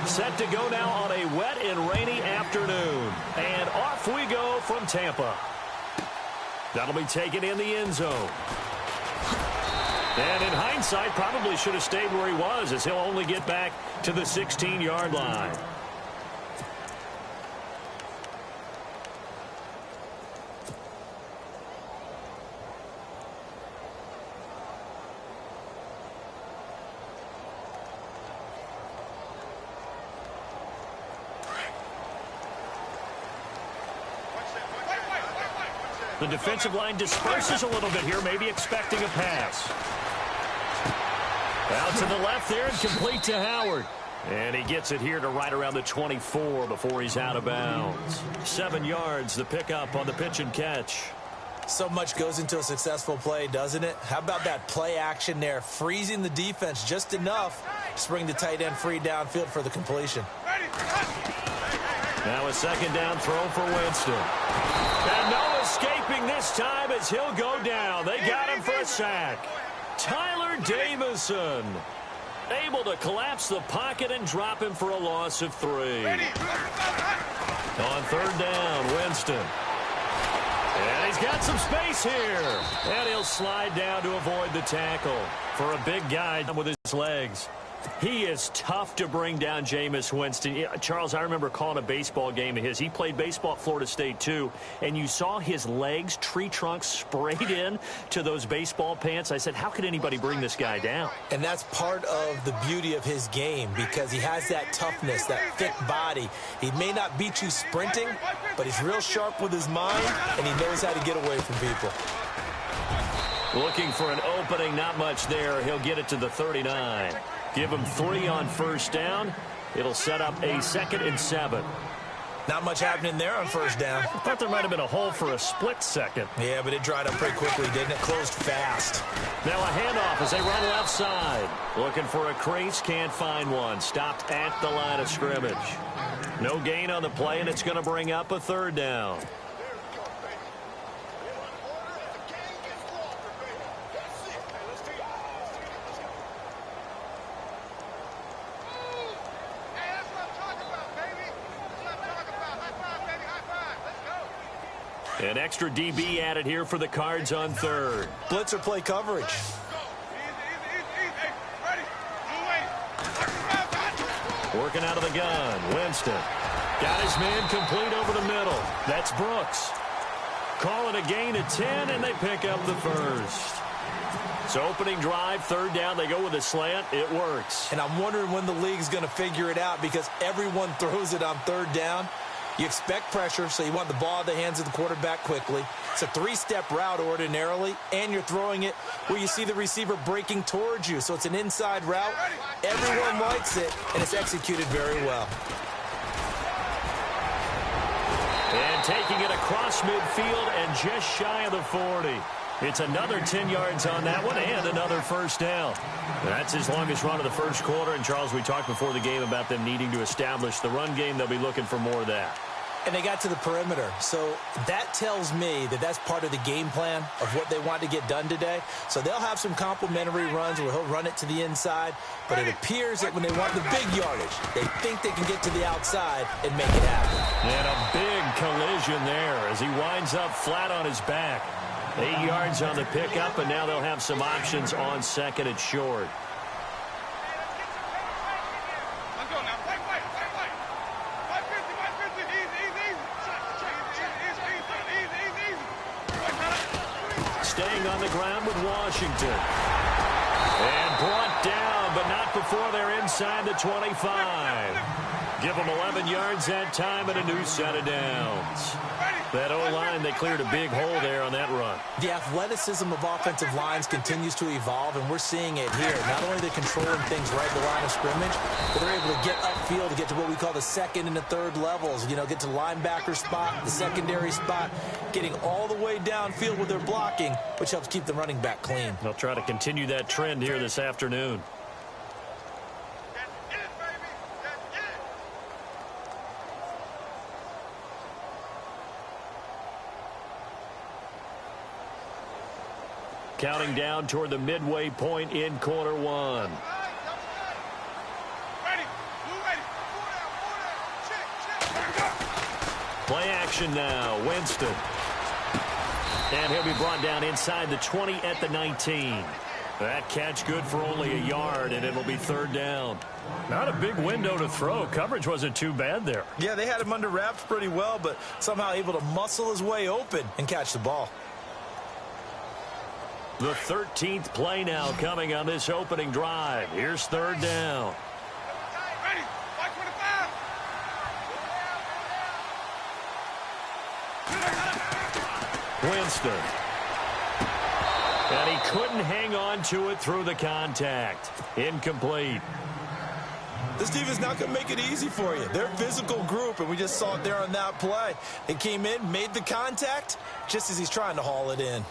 Set to go now on a wet and rainy afternoon. And off we go from Tampa. That'll be taken in the end zone. And in hindsight, probably should have stayed where he was, as he'll only get back to the 16-yard line. The defensive line disperses a little bit here, maybe expecting a pass. Out to the left there and complete to Howard. And he gets it here to right around the 24 before he's out of bounds. 7 yards, the pickup on the pitch and catch. So much goes into a successful play, doesn't it? How about that play action there, freezing the defense just enough to bring the tight end free downfield for the completion. Now a second down throw for Winston. And no escaping this time as he'll go down. They got him for a sack. Tyler Davison able to collapse the pocket and drop him for a loss of 3. On third down, Winston. And he's got some space here. And he'll slide down to avoid the tackle for a big guy with his legs. He is tough to bring down, Jameis Winston. Charles, I remember calling a baseball game of his. He played baseball at Florida State, too, and you saw his legs, tree trunks sprayed in to those baseball pants. I said, how could anybody bring this guy down? And that's part of the beauty of his game because he has that toughness, that thick body. He may not beat you sprinting, but he's real sharp with his mind, and he knows how to get away from people. Looking for an opening, not much there. He'll get it to the 39. Give him 3 on first down. It'll set up a 2nd and 7. Not much happening there on first down. I thought there might have been a hole for a split second. Yeah, but it dried up pretty quickly, didn't it? Closed fast. Now a handoff as they run left side. Looking for a crease, can't find one. Stopped at the line of scrimmage. No gain on the play, and it's going to bring up a 3rd down. An extra DB added here for the Cards on 3rd. Blitzer play coverage. Working out of the gun. Winston. Got his man complete over the middle. That's Brooks. Call it a gain of 10, and they pick up the first. So opening drive, 3rd down. They go with a slant. It works. And I'm wondering when the league's going to figure it out because everyone throws it on 3rd down. You expect pressure, so you want the ball in the hands of the quarterback quickly. It's a 3-step route ordinarily, and you're throwing it where you see the receiver breaking towards you. So it's an inside route. Everyone likes it, and it's executed very well. And taking it across midfield and just shy of the 40. It's another 10 yards on that one and another first down. That's his longest run of the first quarter. And, Charles, we talked before the game about them needing to establish the run game. They'll be looking for more of that. And they got to the perimeter. So that tells me that that's part of the game plan of what they want to get done today. So they'll have some complementary runs where he'll run it to the inside. But it appears that when they want the big yardage, they think they can get to the outside and make it happen. And a big collision there as he winds up flat on his back. 8 yards on the pickup, and now they'll have some options on 2nd and short. Staying on the ground with Washington. And brought down, but not before they're inside the 25. Give them 11 yards that time and a new set of downs. That O-line, they cleared a big hole there on that run. The athleticism of offensive lines continues to evolve, and we're seeing it here. Not only are they controlling things right at the line of scrimmage, but they're able to get upfield to get to what we call the 2nd and the 3rd levels. You know, get to the linebacker spot, the secondary spot, getting all the way downfield with their blocking, which helps keep the running back clean. They'll try to continue that trend here this afternoon. Counting down toward the midway point in quarter 1. Play action now. Winston. And he'll be brought down inside the 20 at the 19. That catch good for only a yard, and it'll be third down. Not a big window to throw. Coverage wasn't too bad there. Yeah, they had him under wraps pretty well, but somehow able to muscle his way open and catch the ball. The 13th play now coming on this opening drive. Here's third down. Winston. And he couldn't hang on to it through the contact. Incomplete. This defense not going to make it easy for you. They're a physical group, and we just saw it there on that play. They came in, made the contact, just as he's trying to haul it in.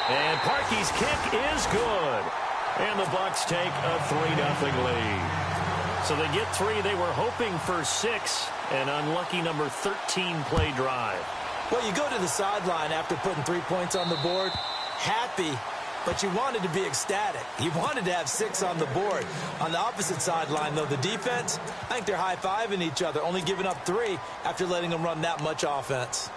And Parkey's kick is good. And the Bucks take a 3-0 lead. So they get 3. They were hoping for 6. An unlucky number 13 play drive. Well, you go to the sideline after putting 3 points on the board, happy, but you wanted to be ecstatic. You wanted to have 6 on the board. On the opposite sideline, though, the defense, I think they're high-fiving each other, only giving up 3 after letting them run that much offense.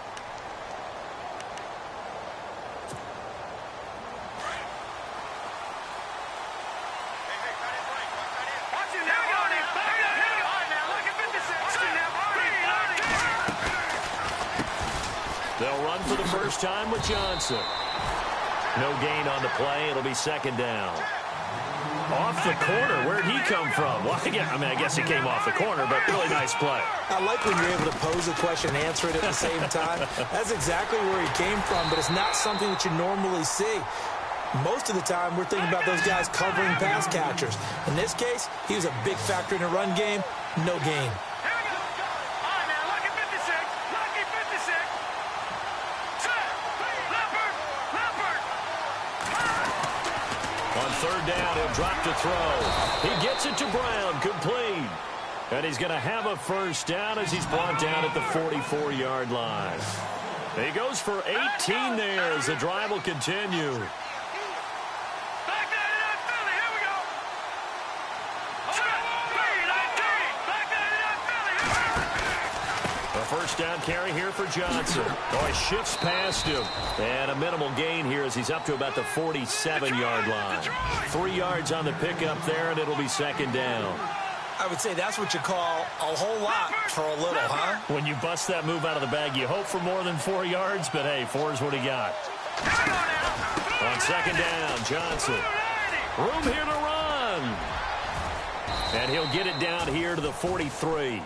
They'll run for the first time with Johnson. No gain on the play. It'll be second down. Off the corner. Where'd he come from? Well, I guess he came off the corner, but really nice play. I like when you're able to pose a question and answer it at the same time. That's exactly where he came from, but it's not something that you normally see. Most of the time, we're thinking about those guys covering pass catchers. In this case, he was a big factor in the run game. No gain. Third down, he'll drop to throw. He gets it to Brown, complete. And he's going to have a first down as he's brought down at the 44-yard line. He goes for 18 there as the drive will continue. First down carry here for Johnson. Oh, he shifts past him. And a minimal gain here as he's up to about the 47-yard line. 3 yards on the pickup there, and it'll be second down. I would say that's what you call a whole lot for a little, huh? When you bust that move out of the bag, you hope for more than 4 yards, but hey, 4 is what he got. On second down, Johnson. Room here to run. And he'll get it down here to the 43.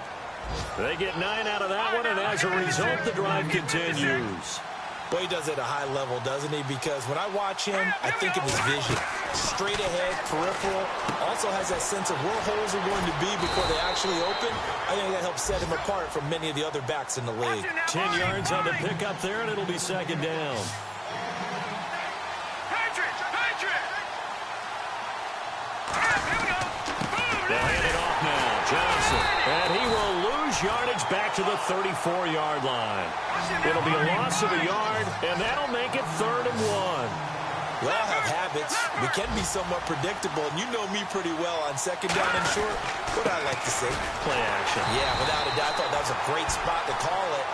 They get 9 out of that one, and as a result, the drive continues. Boy, he does it at a high level, doesn't he? Because when I watch him, I think of his vision. Straight ahead, peripheral. Also has that sense of where holes are going to be before they actually open. I think that helps set him apart from many of the other backs in the league. 10 yards on the pickup there, and it'll be second down. They'll hand it off now. Johnson. And he will lose yardage back to the 34-yard line. It'll be a loss of a yard, and that'll make it 3rd and 1. We all have habits. We can be somewhat predictable, and you know me pretty well on second down and short. What I like to say? Play action. Yeah, without a doubt. I thought that was a great spot to call it.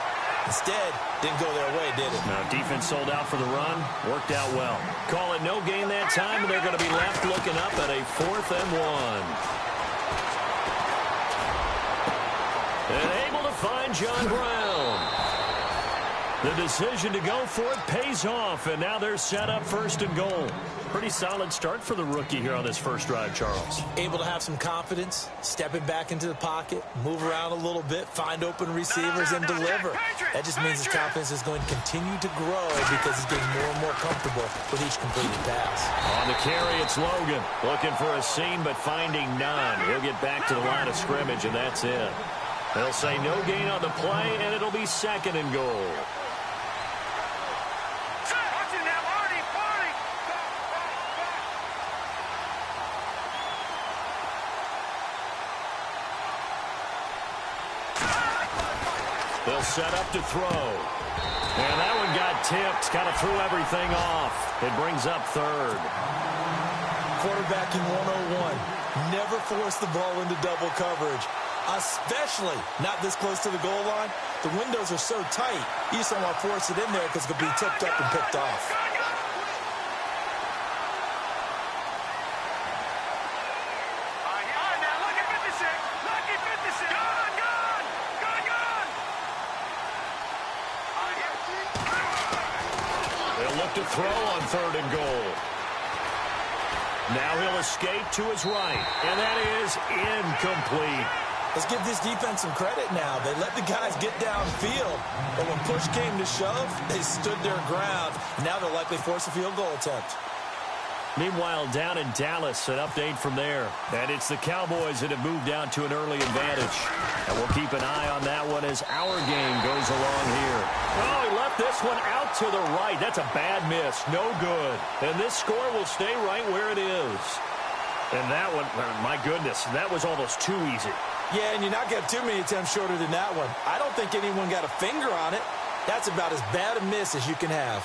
Instead, didn't go their way, did it? Now, defense sold out for the run. Worked out well. Call it no gain that time, and they're going to be left looking up at a 4th and 1. And able to find John Brown. The decision to go for it pays off, and now they're set up 1st and goal. Pretty solid start for the rookie here on this first drive, Charles. Able to have some confidence, stepping back into the pocket, move around a little bit, find open receivers, and deliver. That just means his confidence is going to continue to grow because he's getting more and more comfortable with each completed pass. On the carry, it's Logan. Looking for a seam, but finding none. He'll get back to the line of scrimmage, and that's it. They'll say no gain on the play, and it'll be 2nd and goal. They'll set up to throw. And that one got tipped. Kind of threw everything off. It brings up 3rd. quarterbacking 101. Never force the ball into double coverage, especially not this close to the goal line. The windows are so tight, you just don't want to force it in there because it could be tipped up and picked off. They'll look to throw on 3rd and goal. Now he'll escape to his right, and that is incomplete. Let's give this defense some credit now. They let the guys get downfield, but when push came to shove, they stood their ground. Now they'll likely force a field goal attempt. Meanwhile, down in Dallas, an update from there. And it's the Cowboys that have moved down to an early advantage. And we'll keep an eye on that one as our game goes along here. Oh, he left this one out to the right. That's a bad miss. No good. And this score will stay right where it is. And that one, my goodness, that was almost too easy. Yeah, and you're not going to have too many attempts shorter than that one. I don't think anyone got a finger on it. That's about as bad a miss as you can have.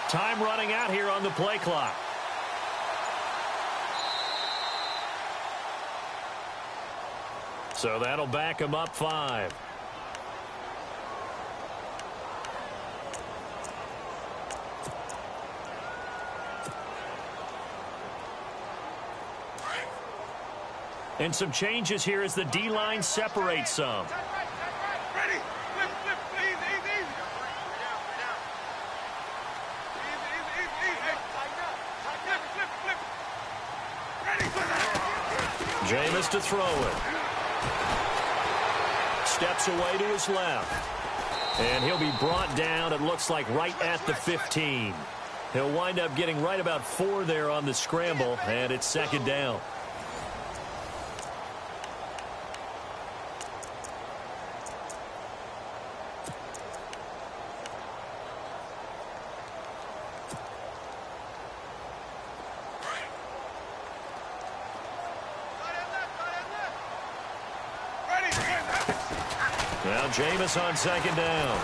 Time running out here on the play clock. So that'll back him up 5. And some changes here as the D-line separates some. Ready. Flip, flip, easy. Jameis to throw it. Steps away to his left. And he'll be brought down, it looks like, right at the 15. He'll wind up getting right about 4 there on the scramble, and it's 2nd down. Now Jameis on 2nd down.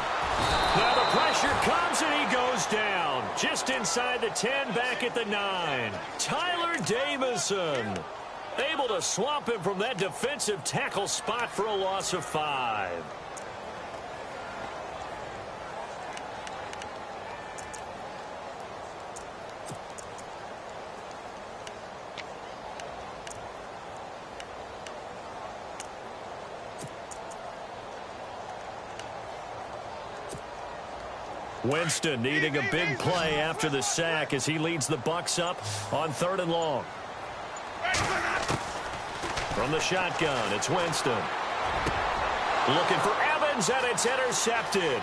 Now the pressure comes and he goes down. Just inside the 10, back at the 9. Tyler Davison able to swamp him from that defensive tackle spot for a loss of 5. Winston needing a big play after the sack as he leads the Bucs up on 3rd and long. From the shotgun, it's Winston. Looking for Evans, and it's intercepted.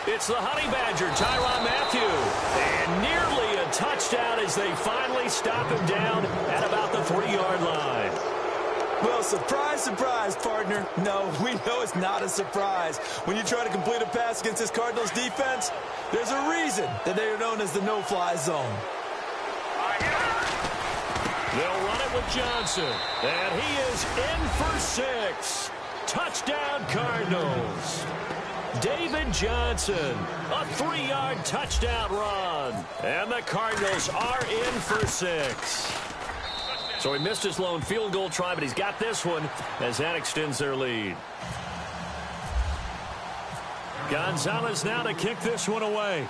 It's the Honey Badger, Tyrann Mathieu. And nearly a touchdown as they finally stop him down at about the 3-yard line. Well, surprise, surprise, partner. No, we know it's not a surprise. When you try to complete a pass against this Cardinals defense, there's a reason that they are known as the no-fly zone. They'll run it with Johnson, and he is in for 6. Touchdown, Cardinals. David Johnson, a 3-yard touchdown run, and the Cardinals are in for 6. So he missed his lone field goal try, but he's got this one as that extends their lead. Gonzalez now to kick this one away.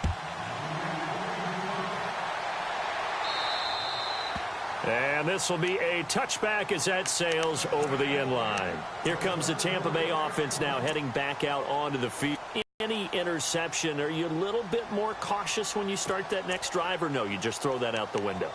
And this will be a touchback as that sails over the end line. Here comes the Tampa Bay offense now heading back out onto the field. Any interception, are you a little bit more cautious when you start that next drive, or no, you just throw that out the window?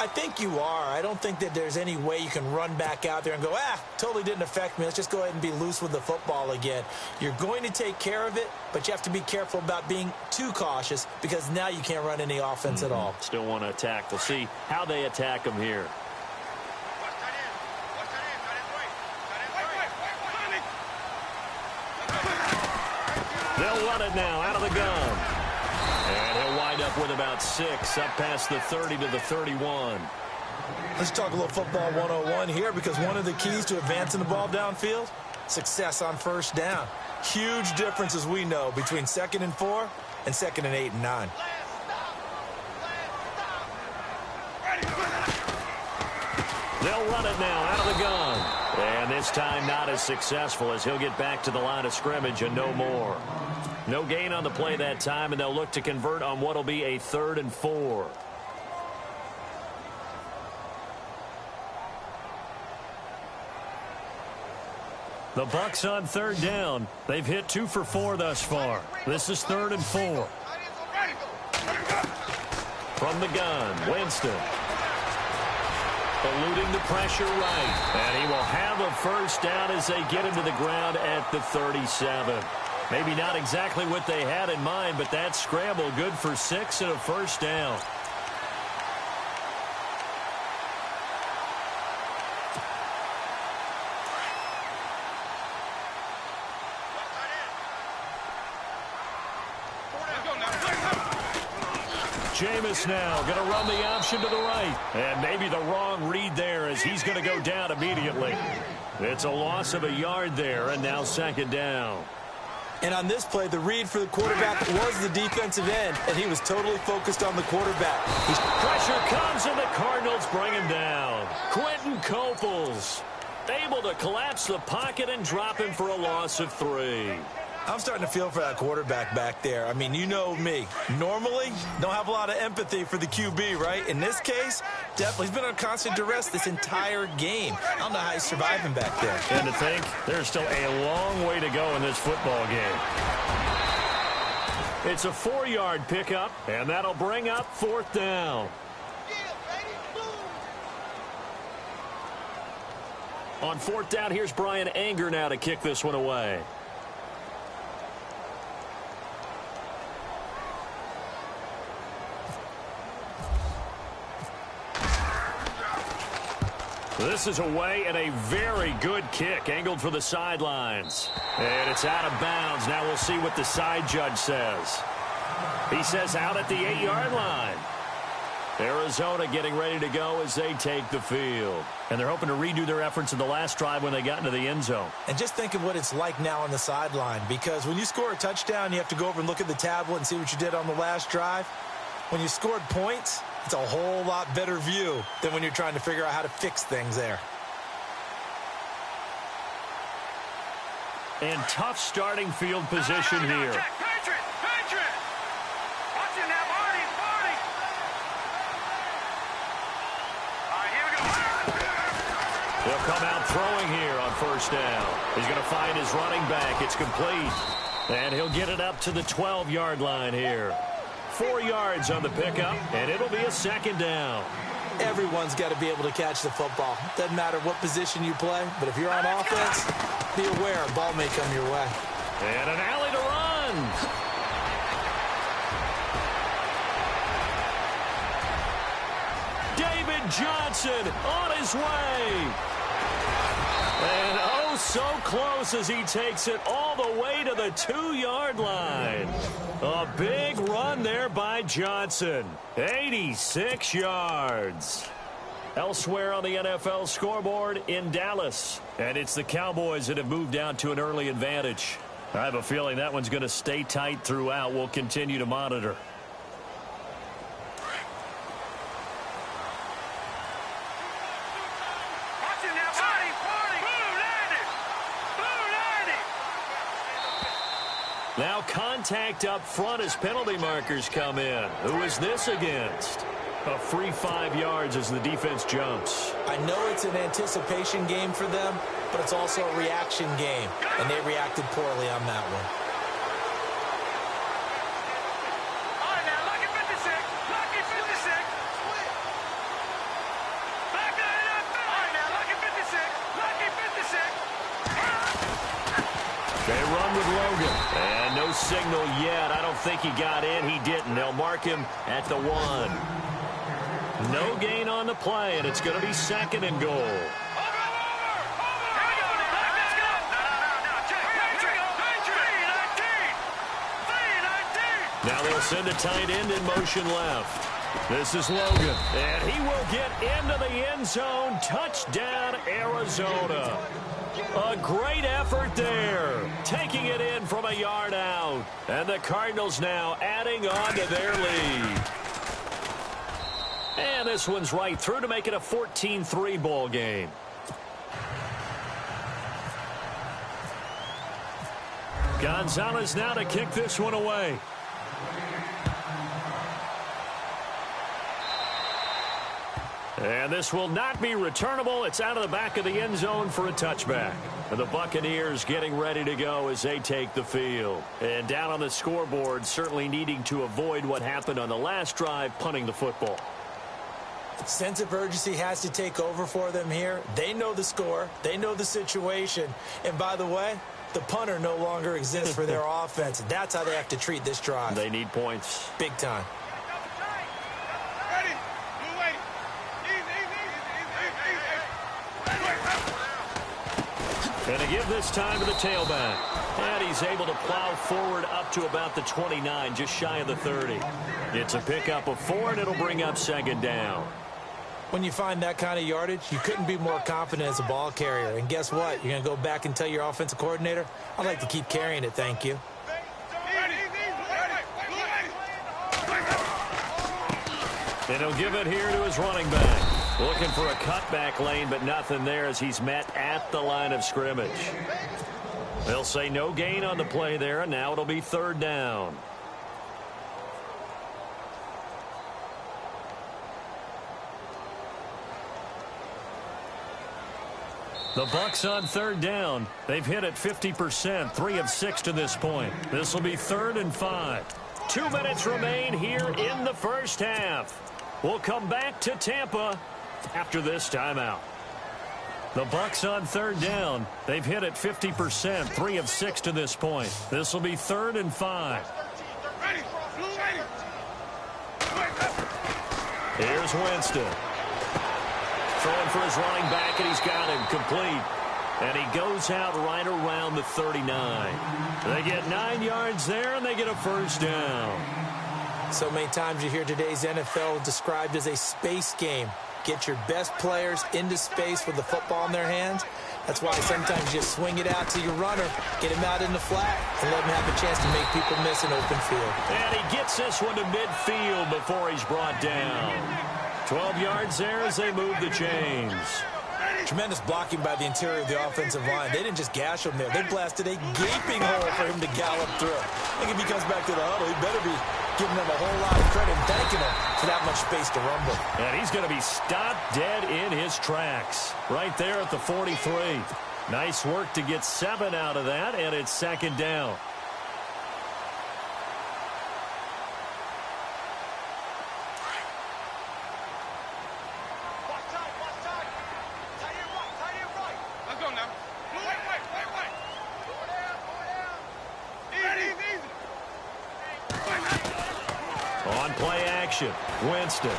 I think you are. I don't think that there's any way you can run back out there and go, totally didn't affect me. Let's just go ahead and be loose with the football again. You're going to take care of it, but you have to be careful about being too cautious because now you can't run any offense at all. Still want to attack. We'll see how they attack them here. They'll run it now out of the gun. And he'll wind up with about 6, up past the 30 to the 31. Let's talk a little football 101 here, because one of the keys to advancing the ball downfield, success on first down. Huge difference, as we know, between 2nd and 4 and 2nd and 8 and 9. They'll run it now out of the gun. And this time not as successful, as he'll get back to the line of scrimmage and no more. No gain on the play that time, and they'll look to convert on what will be a 3rd and 4. The Bucs on 3rd down. They've hit 2 for 4 thus far. This is 3rd and 4. From the gun, Winston. Eluding the pressure right. And he will have a first down as they get him to the ground at the 37. Maybe not exactly what they had in mind, but that scramble good for 6 and a first down. Jameis now going to run the option to the right. And maybe the wrong read there, as he's going to go down immediately. It's a loss of a yard there, and now 2nd down. And on this play, the read for the quarterback was the defensive end, and he was totally focused on the quarterback. Pressure comes, and the Cardinals bring him down. Quentin Coples able to collapse the pocket and drop him for a loss of 3. I'm starting to feel for that quarterback back there. I mean, you know me. Normally, don't have a lot of empathy for the QB, right? In this case, definitely he's been on constant duress this entire game. I don't know how he's surviving back there. And to think, there's still a long way to go in this football game. It's a 4-yard pickup, and that'll bring up 4th down. On 4th down, here's Brian Anger now to kick this one away. This is away, and a very good kick, angled for the sidelines. And it's out of bounds. Now we'll see what the side judge says. He says out at the 8-yard line. Arizona getting ready to go as they take the field. And they're hoping to redo their efforts in the last drive when they got into the end zone. And just think of what it's like now on the sideline, because when you score a touchdown, you have to go over and look at the tablet and see what you did on the last drive. When you scored points, it's a whole lot better view than when you're trying to figure out how to fix things there. And tough starting field position here. Patriot! Watch it now, Marty! All right, here we go. He'll come out throwing here on 1st down. He's going to find his running back. It's complete. And he'll get it up to the 12-yard line here. 4 yards on the pickup, and it'll be a 2nd down. Everyone's got to be able to catch the football. Doesn't matter what position you play, but if you're on offense, be aware a ball may come your way. And an alley to run. David Johnson on his way. And oh, so close as he takes it all the way to the 2-yard line. A big run there by Johnson. 86 yards. Elsewhere on the NFL scoreboard in Dallas. And it's the Cowboys that have moved out to an early advantage. I have a feeling that one's going to stay tight throughout. We'll continue to monitor. Now contact up front as penalty markers come in. Who is this against? A free 5 yards as the defense jumps. I know it's an anticipation game for them, but it's also a reaction game, and they reacted poorly on that one. All right, now, lucky 56. Lucky 56. Back that up. All right, now, lucky 56. Lucky 56. They run with Logan. And no signal yet. I don't think he got in. He didn't. They'll mark him at the 1. No gain on the play, and it's going to be 2nd and goal. Now they'll send a tight end in motion left. This is Logan, and he will get into the end zone. Touchdown, Arizona. A great effort there, taking it in from a yard out. And the Cardinals now adding on to their lead. And this one's right through to make it a 14-3 ball game. Gonzalez now to kick this one away. And this will not be returnable. It's out of the back of the end zone for a touchback. And the Buccaneers getting ready to go as they take the field. And down on the scoreboard, certainly needing to avoid what happened on the last drive, punting the football. Sense of urgency has to take over for them here. They know the score. They know the situation. And by the way, the punter no longer exists for their offense. That's how they have to treat this drive. They need points. Big time. And to give this time to the tailback. And he's able to plow forward up to about the 29, just shy of the 30. It's a pickup of 4, and it'll bring up second down. When you find that kind of yardage, you couldn't be more confident as a ball carrier. And guess what? You're going to go back and tell your offensive coordinator, I'd like to keep carrying it, thank you. And he'll give it here to his running back. Looking for a cutback lane, but nothing there as he's met at the line of scrimmage. They'll say no gain on the play there, and now it'll be third down. The Bucs on third down. They've hit it 50%, 3 of 6 to this point. This will be 3rd and 5. 2 minutes remain here in the first half. We'll come back to Tampa after this timeout. The Bucs on third down. They've hit it 50%, 3 of 6 to this point. This will be 3rd and 5. Here's Winston. Throwing for his running back, and he's got him complete. And he goes out right around the 39. They get 9 yards there, and they get a first down. So many times you hear today's NFL described as a space game. Get your best players into space with the football in their hands. That's why sometimes you just swing it out to your runner, get him out in the flat, and let him have a chance to make people miss an open field. And he gets this one to midfield before he's brought down. 12 yards there as they move the chains. Tremendous blocking by the interior of the offensive line. They didn't just gash him there. They blasted a gaping hole for him to gallop through. I think if he comes back to the huddle, he better be giving them a whole lot of credit and thanking them for that much space to rumble. And he's going to be stopped dead in his tracks right there at the 43. Nice work to get 7 out of that, and it's second down. On play action, Winston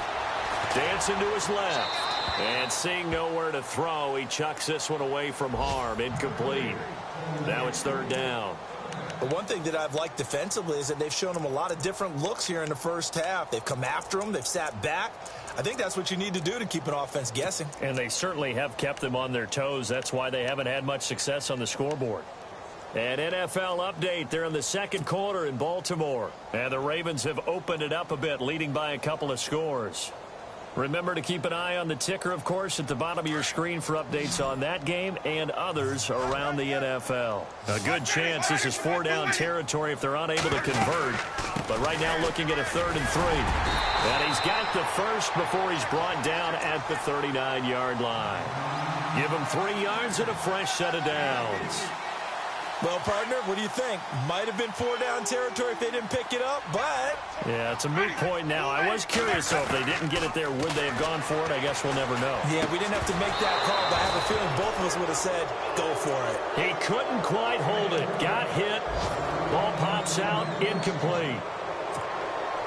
dancing to his left. And seeing nowhere to throw, he chucks this one away from harm. Incomplete. Now it's third down. But one thing that I've liked defensively is that they've shown him a lot of different looks here in the first half. They've come after him. They've sat back. I think that's what you need to do to keep an offense guessing. And they certainly have kept them on their toes. That's why they haven't had much success on the scoreboard. An NFL update. They're in the second quarter in Baltimore. And the Ravens have opened it up a bit, leading by a couple of scores. Remember to keep an eye on the ticker, of course, at the bottom of your screen for updates on that game and others around the NFL. A good chance this is 4-down territory if they're unable to convert. But right now looking at a 3rd and 3. And he's got the first before he's brought down at the 39-yard line. Give him 3 yards and a fresh set of downs. Well, partner, what do you think? Might have been 4-down territory if they didn't pick it up, but... Yeah, it's a moot point now. I was curious, though, if they didn't get it there, would they have gone for it? I guess we'll never know. Yeah, we didn't have to make that call, but I have a feeling both of us would have said, go for it. He couldn't quite hold it. Got hit. Ball pops out. Incomplete.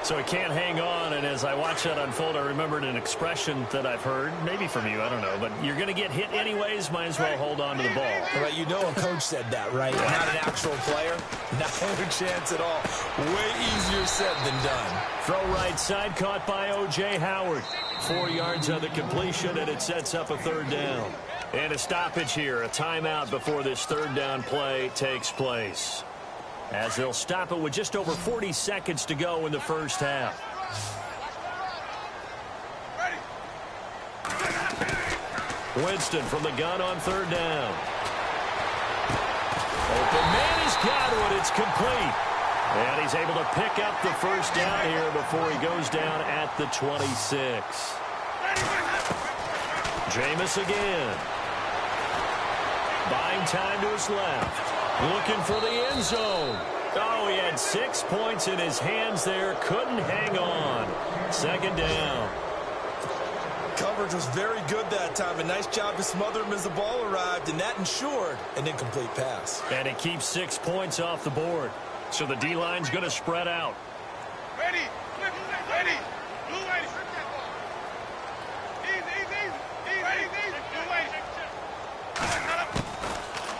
So he can't hang on, and as I watch that unfold, I remembered an expression that I've heard, maybe from you, I don't know, but you're going to get hit anyways, might as well hold on to the ball. Well, you know a coach said that, right? Not an actual player. Not a chance at all. Way easier said than done. Throw right side, caught by O.J. Howard. 4 yards on the completion, and it sets up a third down. And a stoppage here, a timeout before this third down play takes place, as they'll stop it with just over 40 seconds to go in the first half. Winston from the gun on third down. Open man has got it. It's complete. And he's able to pick up the first down here before he goes down at the 26. Jameis again. Buying time to his left. Looking for the end zone. Oh, he had 6 points in his hands there. Couldn't hang on. Second down. Coverage was very good that time. A nice job to smother him as the ball arrived, and that ensured an incomplete pass. And it keeps 6 points off the board. So the D-line's going to spread out. Ready. Ready. Blue lady.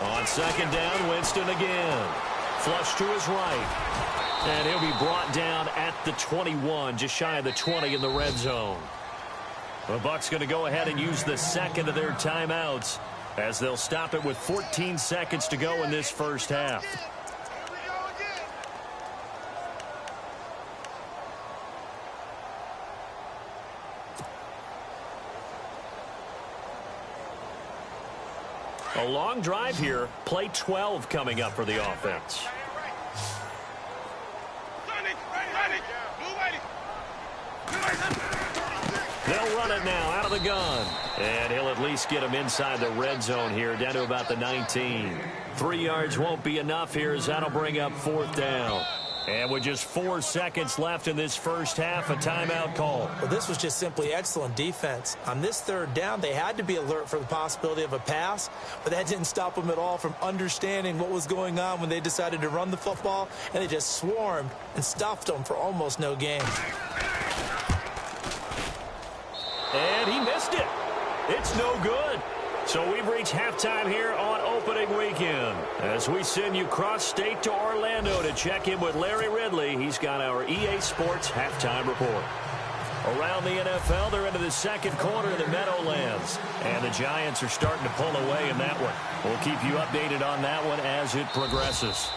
On second down, Winston again. Flush to his right. And he'll be brought down at the 21, just shy of the 20 in the red zone. The Bucs going to go ahead and use the second of their timeouts, as they'll stop it with 14 seconds to go in this first half. A long drive here. Play 12 coming up for the offense. They'll run it now out of the gun. And he'll at least get him inside the red zone here, down to about the 19. 3 yards won't be enough here, as that'll bring up fourth down. And with just 4 seconds left in this first half, a timeout call. Well, this was just simply excellent defense. On this third down, they had to be alert for the possibility of a pass, but that didn't stop them at all from understanding what was going on when they decided to run the football, and they just swarmed and stuffed them for almost no gain. And he missed it. It's no good. So we've reached halftime here on opening weekend, as we send you cross-state to Orlando to check in with Larry Ridley. He's got our EA Sports halftime report. Around the NFL, they're into the second quarter of the Meadowlands, and the Giants are starting to pull away in that one. We'll keep you updated on that one as it progresses.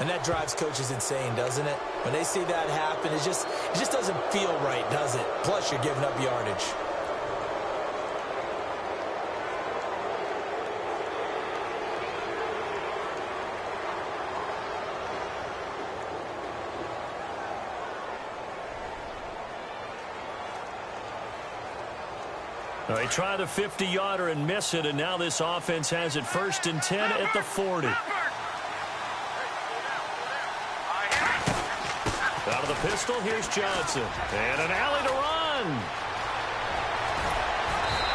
And that drives coaches insane, doesn't it? When they see that happen, it just doesn't feel right, does it? Plus, you're giving up yardage. They try the 50-yarder and miss it, and now this offense has it 1st and 10 at the 40. Out of the pistol, here's Johnson. And an alley to run.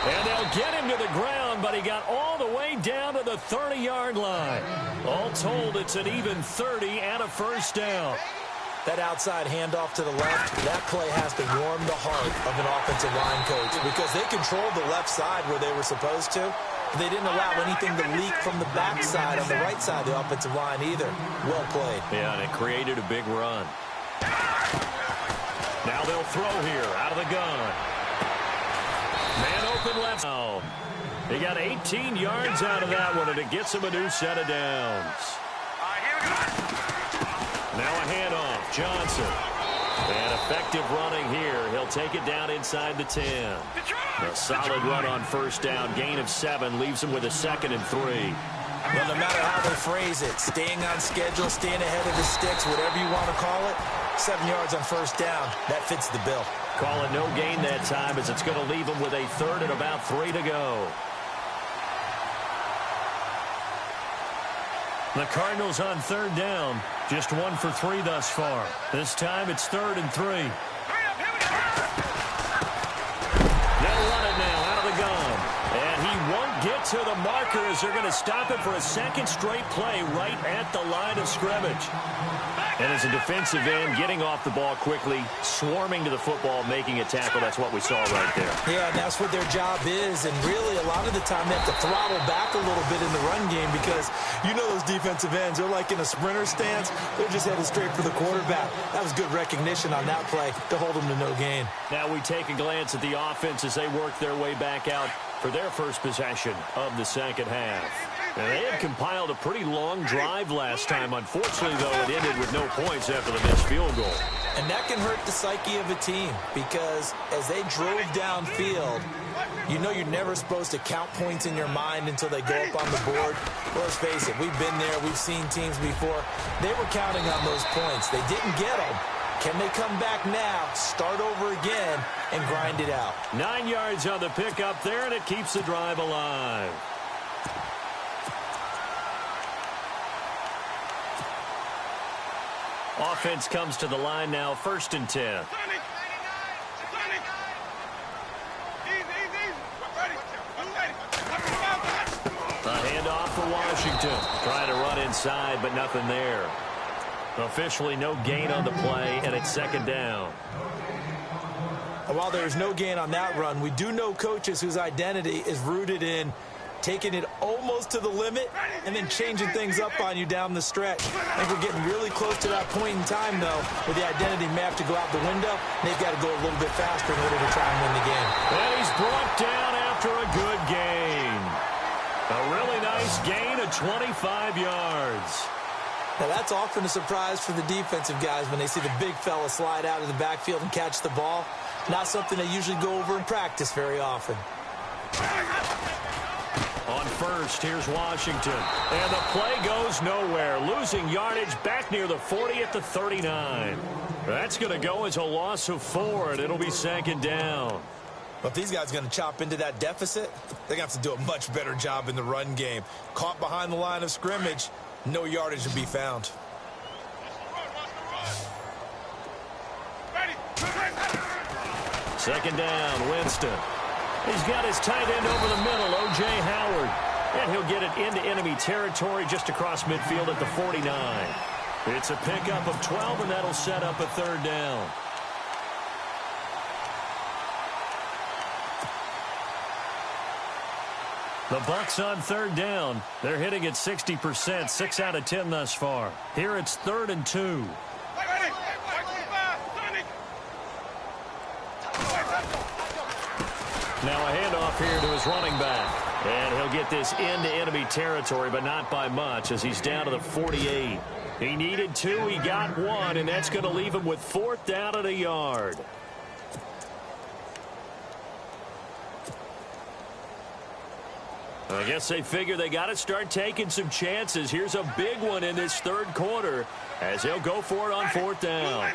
And they'll get him to the ground, but he got all the way down to the 30-yard line. All told, it's an even 30 and a first down. That outside handoff to the left, that play has to warm the heart of an offensive line coach, because they controlled the left side where they were supposed to. But they didn't allow anything to leak from the backside on the right side of the offensive line either. Well played. Yeah, and it created a big run. Now they'll throw here out of the gun. Man open left. Oh, he got 18 yards out of that one, and it gets him a new set of downs. Now a handoff. Johnson. And effective running here. He'll take it down inside the 10. A solid run on first down. Gain of 7 leaves him with a 2nd and 3. Well, no matter how they phrase it, staying on schedule, staying ahead of the sticks, whatever you want to call it, 7 yards on first down, that fits the bill. Call it no gain that time, as it's going to leave him with a 3rd and about 3 to go. The Cardinals on 3rd down, just 1 for 3 thus far. This time it's 3rd and 3. They'll run it now out of the gun. And he won't get to the marker as they're going to stop it for a second straight play right at the line of scrimmage. And as a defensive end, getting off the ball quickly, swarming to the football, making a tackle, that's what we saw right there. Yeah, and that's what their job is. And really, a lot of the time, they have to throttle back a little bit in the run game because you know those defensive ends, they're like in a sprinter stance. They're just headed straight for the quarterback. That was good recognition on that play to hold them to no gain. Now we take a glance at the offense as they work their way back out for their first possession of the second half. And they had compiled a pretty long drive last time. Unfortunately, though, it ended with no points after the missed field goal. And that can hurt the psyche of a team because as they drove downfield, you know you're never supposed to count points in your mind until they go up on the board. Well, let's face it, we've been there. We've seen teams before. They were counting on those points. They didn't get them. Can they come back now, start over again, and grind it out? 9 yards on the pickup there, and it keeps the drive alive. Offense comes to the line now, 1st and 10. A handoff for Washington. Trying to run inside, but nothing there. Officially no gain on the play, and it's 2nd down. While there's no gain on that run, we do know coaches whose identity is rooted in taking it almost to the limit and then changing things up on you down the stretch. I think we're getting really close to that point in time, though, where the identity may have to go out the window, and they've got to go a little bit faster in order to try and win the game. And he's brought down after a good gain. A really nice gain of 25 yards. Now, that's often a surprise for the defensive guys when they see the big fella slide out of the backfield and catch the ball. Not something they usually go over in practice very often. On first, here's Washington. And the play goes nowhere. Losing yardage back near the 40 at the 39. That's going to go as a loss of 4, and it'll be 2nd down. But if these guys are going to chop into that deficit, they're going to have to do a much better job in the run game. Caught behind the line of scrimmage, no yardage to be found. 2nd down, Winston. He's got his tight end over the middle, O.J. Howard. And he'll get it into enemy territory just across midfield at the 49. It's a pickup of 12, and that'll set up a 3rd down. The Bucs on 3rd down. They're hitting at 60%, 6 out of 10 thus far. Here it's 3rd and 2. Now a handoff here to his running back. And he'll get this into enemy territory, but not by much as he's down to the 48. He needed 2, he got 1, and that's going to leave him with 4th down and a yard. I guess they figure they got to start taking some chances. Here's a big one in this 3rd quarter as they'll go for it on 4th down.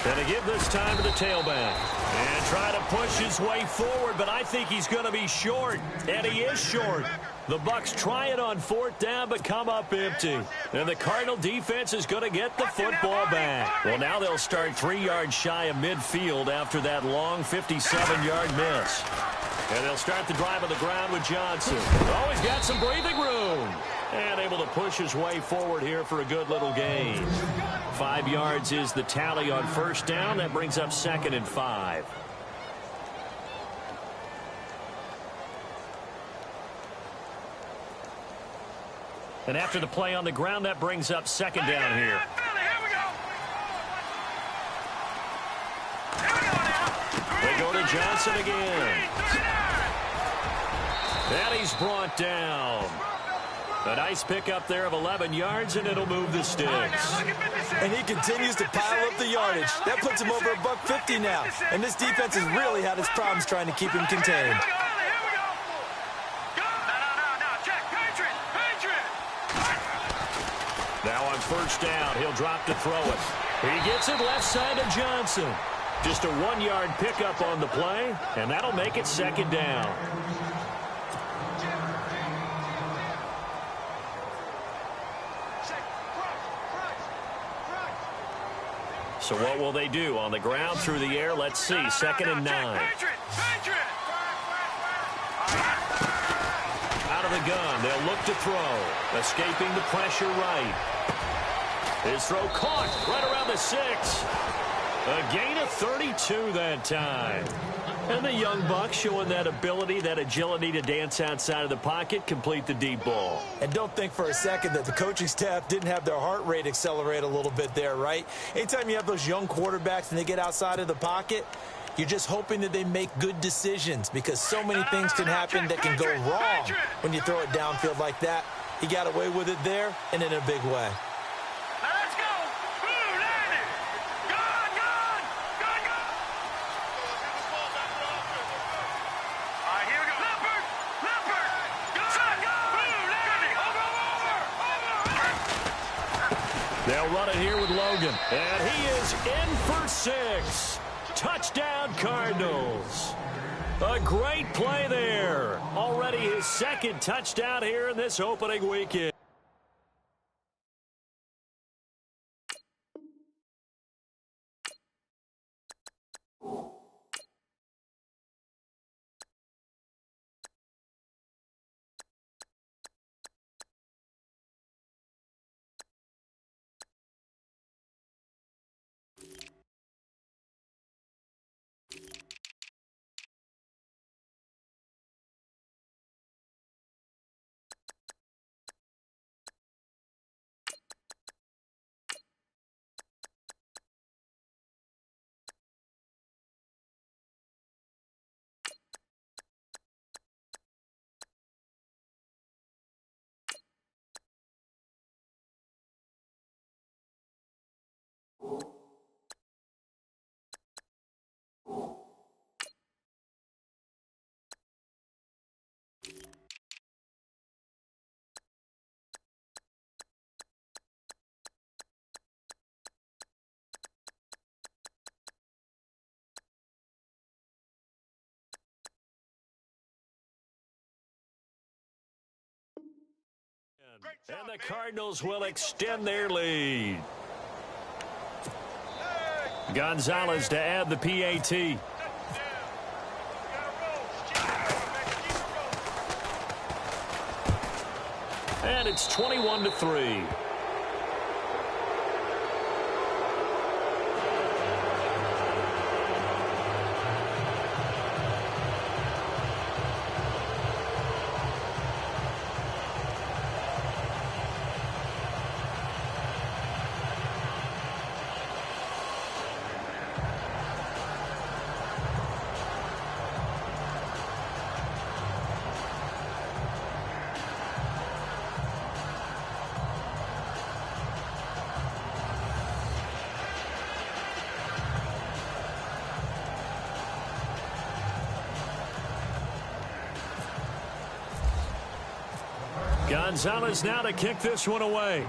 Going to give this time to the tailback. And try to push his way forward, but I think he's going to be short. And he is short. The Bucs try it on 4th down, but come up empty. And the Cardinal defense is going to get the football back. Well, now they'll start 3 yards shy of midfield after that long 57-yard miss. And they'll start the drive on the ground with Johnson. Oh, he's got some breathing room. And able to push his way forward here for a good little gain. 5 yards is the tally on 1st down. That brings up 2nd and 5. And after the play on the ground, that brings up 2nd down here. They go to Johnson again. And he's brought down. A nice pickup there of 11 yards, and it'll move the sticks. And he continues to pile up the yardage. That puts him over $150 now. And this defense has really had its problems trying to keep him contained. Now on 1st down, he'll drop to throw it. He gets it left side to Johnson. Just a 1-yard pickup on the play, and that'll make it 2nd down. So what will they do? On the ground, through the air, let's see. 2nd and 9. Out of the gun, they'll look to throw. Escaping the pressure right. His throw caught right around the 6. A gain of 32 that time. And the young buck showing that ability, that agility to dance outside of the pocket, complete the deep ball. And don't think for a second that the coaching staff didn't have their heart rate accelerate a little bit there, right? Anytime you have those young quarterbacks and they get outside of the pocket, you're just hoping that they make good decisions because so many things can happen that can go wrong when you throw it downfield like that. He got away with it there and in a big way. They'll run it here with Logan. And he is in for 6. Touchdown, Cardinals. A great play there. Already his 2nd touchdown here in this opening weekend. And the Cardinals will extend their lead. Gonzalez to add the PAT. And it's 21-3. Gonzalez now to kick this one away.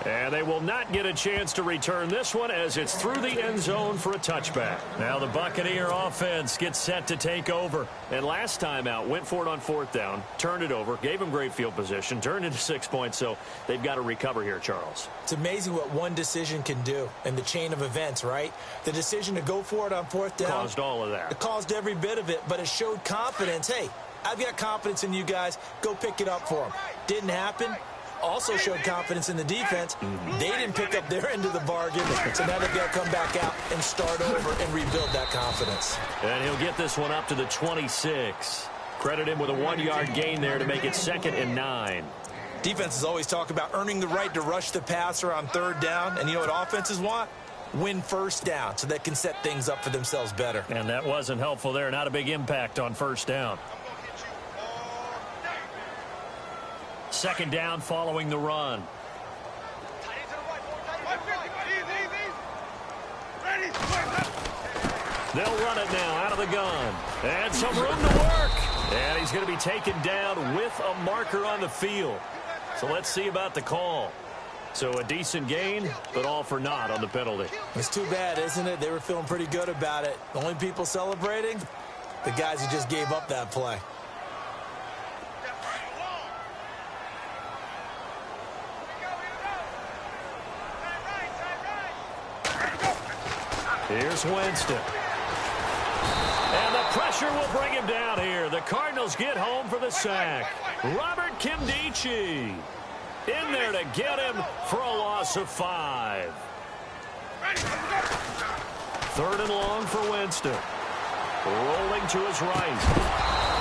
And they will not get a chance to return this one as it's through the end zone for a touchback. Now the Buccaneer offense gets set to take over. And last time out, went for it on 4th down, turned it over, gave them great field position, turned into 6 points, so they've got to recover here, Charles. It's amazing what one decision can do in the chain of events, right? The decision to go for it on 4th down. Caused all of that. It caused every bit of it, but it showed confidence. Hey, I've got confidence in you guys. Go pick it up for them. Didn't happen. Also showed confidence in the defense. They didn't pick up their end of the bargain, so now they've got to come back out and start over and rebuild that confidence. And he'll get this one up to the 26. Credit him with a 1-yard gain there to make it 2nd and 9. Defenses always talk about earning the right to rush the passer on 3rd down, and you know what offenses want? Win 1st down so they can set things up for themselves better. And that wasn't helpful there. Not a big impact on 1st down. 2nd down following the run. They'll run it now out of the gun. And some room to work. And he's going to be taken down with a marker on the field. So let's see about the call. So a decent gain, but all for naught on the penalty. It's too bad, isn't it? They were feeling pretty good about it. The only people celebrating, the guys who just gave up that play. Here's Winston. And the pressure will bring him down here. The Cardinals get home for the sack. Robert Kimdichie in there to get him for a loss of 5. 3rd and long for Winston. Rolling to his right.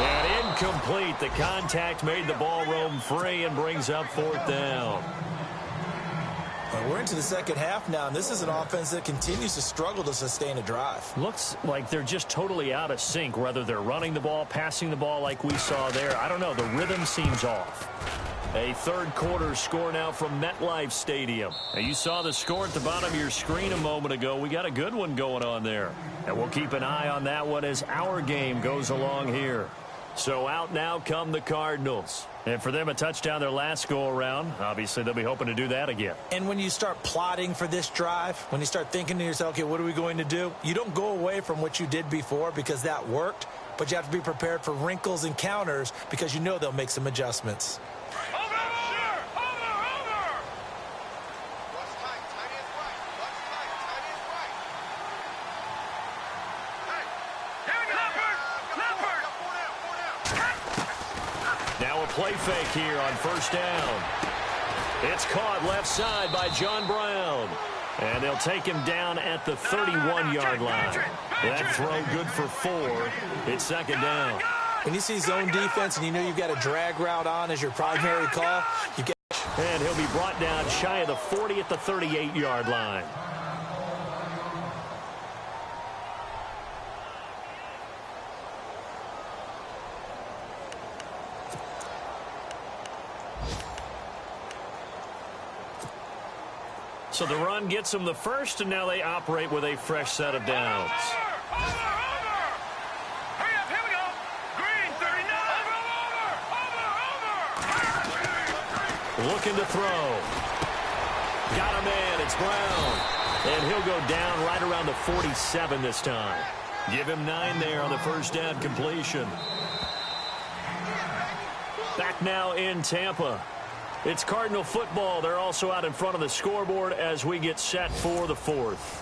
And incomplete. The contact made the ball roam free and brings up 4th down. We're into the second half now, and this is an offense that continues to struggle to sustain a drive. Looks like they're just totally out of sync, whether they're running the ball, passing the ball like we saw there. I don't know. The rhythm seems off. A third quarter score now from MetLife Stadium. Now, you saw the score at the bottom of your screen a moment ago. We got a good one going on there. And we'll keep an eye on that one as our game goes along here. So out now come the Cardinals. And for them, a touchdown their last go-around. Obviously, they'll be hoping to do that again. And when you start plotting for this drive, when you start thinking to yourself, okay, what are we going to do? You don't go away from what you did before because that worked, but you have to be prepared for wrinkles and counters because you know they'll make some adjustments. Play fake here on 1st down. It's caught left side by John Brown. And they'll take him down at the 31-yard line. That throw good for 4. It's 2nd down. When you see zone defense and you know you've got a drag route on as your primary call, you get... And he'll be brought down shy of the 40 at the 38-yard line. So the run gets them the first, and now they operate with a fresh set of downs. Hurry up, here we go. Green, 39. Looking to throw. Got a man. It's Brown. And he'll go down right around the 47 this time. Give him 9 there on the first down completion. Back now in Tampa. It's Cardinal football. They're also out in front of the scoreboard as we get set for the 4th.